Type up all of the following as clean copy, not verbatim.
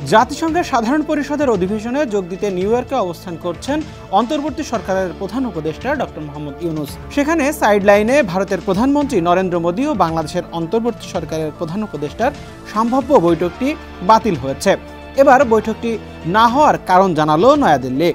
জাতিসংঘের সাধারণ পরিষদের অধিবেশনে যোগ দিতে নিউ ইয়র্কে অবস্থান করছেন অন্তর্বর্তী সরকারের প্রধান উপদেষ্টা ডক্টর মোহাম্মদ ইউনূস। সেখানে সাইডলাইনে ভারতের প্রধানমন্ত্রী নরেন্দ্র মোদী ও বাংলাদেশের অন্তর্বর্তী সরকারের প্রধান উপদেষ্টার সম্ভাব্য বৈঠকটি বাতিল হয়েছে। এবার বৈঠকটি না হওয়ার কারণ জানালো নয়াদিল্লি।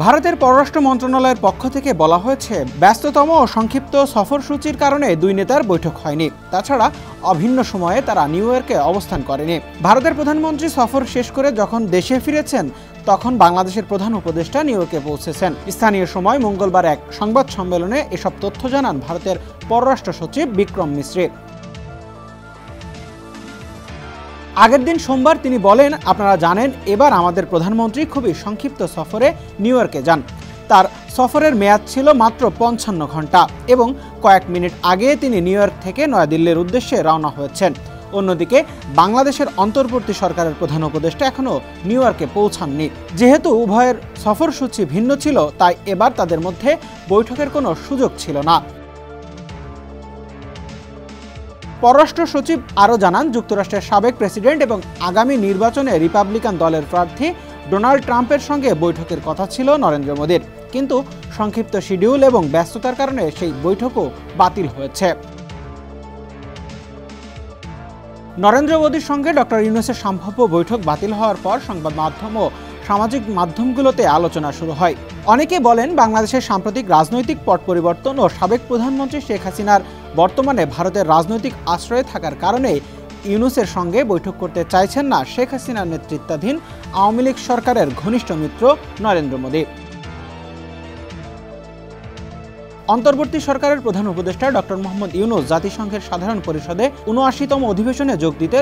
ভারতের পররাষ্ট্র মন্ত্রণালয়ের পক্ষ থেকে বলা হয়েছে, ব্যস্ততম ও সংক্ষিপ্ত সফরসূচির কারণে দুই নেতার বৈঠক হয়নি। তাছাড়া অভিন্ন সময়ে তারা নিউ ইয়র্কে অবস্থান করেনি। ভারতের প্রধানমন্ত্রী সফর শেষ করে যখন দেশে ফিরেছেন তখন বাংলাদেশের প্রধান উপদেষ্টা নিউ ইয়র্কে পৌঁছেছেন। স্থানীয় সময় মঙ্গলবার এক সংবাদ সম্মেলনে এসব তথ্য জানান ভারতের পররাষ্ট্র সচিব বিক্রম মিশ্রি। আগের দিন সোমবার তিনি বলেন, আপনারা জানেন এবার আমাদের প্রধানমন্ত্রী খুবই সংক্ষিপ্ত সফরে নিউ ইয়র্কে যান। তার সফরের মেয়াদ ছিল মাত্র 55 ঘন্টা এবং কয়েক মিনিট আগে তিনি নিউ ইয়র্ক থেকে নয়াদিল্লির উদ্দেশ্যে রওনা হয়েছেন। অন্যদিকে বাংলাদেশের অন্তর্বর্তী সরকারের প্রধান উপদেষ্টা এখনও নিউ ইয়র্কে পৌঁছাননি। যেহেতু উভয়ের সফরসূচি ভিন্ন ছিল, তাই এবার তাদের মধ্যে বৈঠকের কোনো সুযোগ ছিল না। পররাষ্ট্র সচিব আরও জানান, যুক্তরাষ্ট্রের সাবেক প্রেসিডেন্ট এবং আগামী নির্বাচনে রিপাবলিকান দলের প্রার্থী ডোনাল্ড ট্রাম্পের সঙ্গে বৈঠকের কথা ছিল নরেন্দ্র মোদীর, কিন্তু সংক্ষিপ্ত শিডিউল এবং ব্যস্ততার কারণে সেই বৈঠকও বাতিল হয়েছে। নরেন্দ্র মোদীর সঙ্গে ডক্টর ইউনূসের সম্ভাব্য বৈঠক বাতিল হওয়ার পর সংবাদ মাধ্যম ও সামাজিক মাধ্যমগুলোতে আলোচনা শুরু হয়। অনেকে বলেন, বাংলাদেশের সাম্প্রতিক রাজনৈতিক পট পরিবর্তন ও সাবেক প্রধানমন্ত্রী শেখ হাসিনার বর্তমানে ভারতের রাজনৈতিক আশ্রয়ে থাকার কারণে ইউনূসের সঙ্গে বৈঠক করতে চাইছেন না শেখ হাসিনার নেতৃত্বাধীন আওয়ামী লীগ সরকারের ঘনিষ্ঠ মিত্র নরেন্দ্র মোদী। অন্তর্বর্তী সরকারের প্রধান উপদেষ্টা ডক্টর মোহাম্মদ ইউনূস জাতিসংঘের সাধারণ পরিষদে ৭৯তম অধিবেশনে যোগ দিতে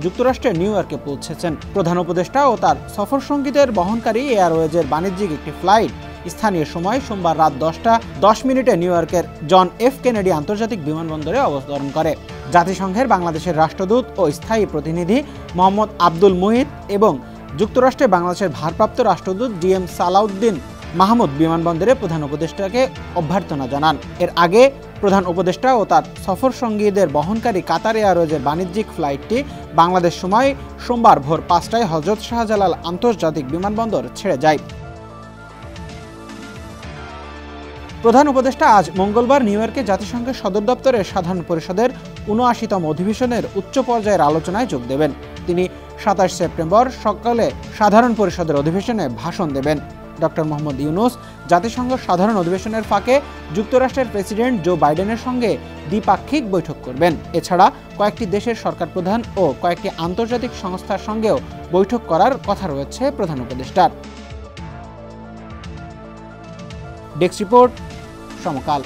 যুক্তরাষ্ট্রের নিউ ইয়র্কে পৌঁছেছেন। প্রধান উপদেষ্টা ও তার সফরসঙ্গীদের বহনকারী এয়ারওয়েজের বাণিজ্যিক একটি ফ্লাইট স্থানীয় সময় সোমবার রাত 10:10 নিউ ইয়র্কের জন এফ কেনেডি আন্তর্জাতিক বিমানবন্দরে অবতরণ করে। জাতিসংঘের বাংলাদেশের রাষ্ট্রদূত ও স্থায়ী প্রতিনিধি মোহাম্মদ আব্দুল মুহিত এবং যুক্তরাষ্ট্রে বাংলাদেশের ভারপ্রাপ্ত রাষ্ট্রদূত ডিএম সালাউদ্দিন মাহমুদ বিমানবন্দরে প্রধান উপদেষ্টাকে অভ্যর্থনা জানান। এর আগে প্রধান উপদেষ্টা ও তার সফর সঙ্গীদের বহনকারী কাতার এয়ারওয়েজের বাণিজ্যিক ফ্লাইটটি বাংলাদেশ সময় সোমবার ভোর 5টায় হযরত শাহজালাল আন্তর্জাতিক বিমানবন্দর ছেড়ে যায়। প্রধান উপদেষ্টা আজ মঙ্গলবার নিউ ইয়র্কে জাতিসংঘের সদর দপ্তরের সাধারণ পরিষদের ৭৯তম অধিবেশনের উচ্চ পর্যায়ের আলোচনায় যোগ দেবেন। তিনি ২৭ সেপ্টেম্বর সকালে সাধারণ পরিষদের অধিবেশনে ভাষণ দেবেন। ডক্টর মোহাম্মদ ইউনূস জাতিসংঘ সাধারণ অধিবেশনের ফাঁকে যুক্তরাষ্ট্রের প্রেসিডেন্ট জো বাইডেনের সঙ্গে দ্বিপাক্ষিক বৈঠক করবেন। এছাড়া কয়েকটি দেশের সরকার প্রধান ও কয়েকটি আন্তর্জাতিক সংস্থার সঙ্গেও বৈঠক করার কথা রয়েছে প্রধান উপদেষ্টার। ডেস্ক রিপোর্ট, সমকাল।